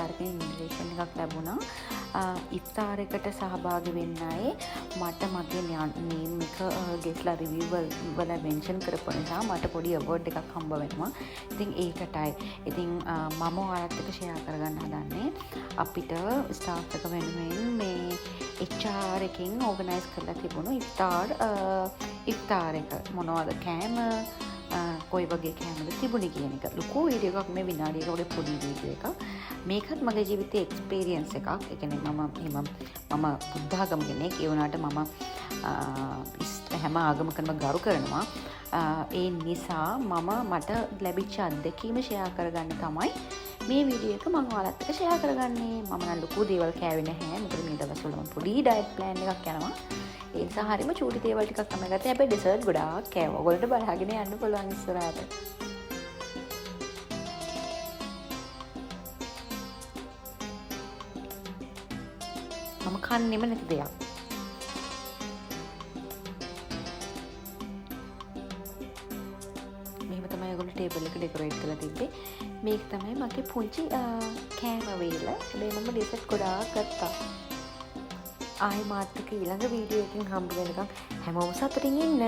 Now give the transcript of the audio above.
ඉෆ්තාරක invitation එකක් ලැබුණා. ඉෆ්තාරයකට සහභාගී වෙන්න අය මට මගේ නේම් එක ගෙස්ලා රිවිව් වල මෙන්ෂන් කරපු නිසා මට පොඩි අවෝඩ් එකක් හම්බ වෙනවා. ඉතින් ඒකටයි. ඉතින් මම ඔයාලත් එක්ක ෂෙයා කරගන්න හදන්නේ අපිට ස්ටාෆ් එක වෙනුවෙන් මේ HR එකෙන් ඕගනයිස් කරලා තිබුණු ඉෆ්තාර එක මොනවද කෑම කොයි වගේ කෑමද තිබුණේ කියන එක. ලොකු වීඩියෝ එකක් මේ විනාඩියක වගේ පොඩි වීඩියෝ එකක්. මේකත් මගේ ජීවිතයේ එක්ස්පීරියන්ස් එකක්. ඒ කියන්නේ මම බුද්ධ ආගම කෙනෙක්. ඒ වුණාට මම හැම ආගමකම ගරු කරනවා. ඒ නිසා මට ලැබිච්ච අත්දැකීම ෂෙයා කරගන්න තමයි මේ වීඩියෝ එක මම ඔයාලත් එක්ක ෂෙයා කරගන්නේ. මම නම් ලොකු දේවල් කෑවේ නැහැ. මොකද මේ දවස්වල මම පොඩි ඩයට් ප්ලෑන් එකක් යනවා. ඒ නිසා හරියම චූටි දේවල් ටිකක් තමයි ගත්තේ. හැබැයි ඩෙසර්ට් ගොඩාක් කෑවා. ඔයගොල්ලන්ට බලාගෙන යන්න පුළුවන් ඉස්සරහට. මම කන්නේම නැති දෙයක්. මෙහෙම තමයි ඔයගොල්ලෝ ටේබල් එක ඩෙකොරේට් කරලා තිබ්බේ. මේක තමයි මගේ පුංචි කෑම වේල. හැබැයි මම ඩෙසර්ට් ගොඩාක් ගත්තා. ආයෙ මාත් එක්ක ඊළඟ වීඩියෝ එකකින් හම්බ වෙනකම් හැමෝම සතුටින් ඉන්න.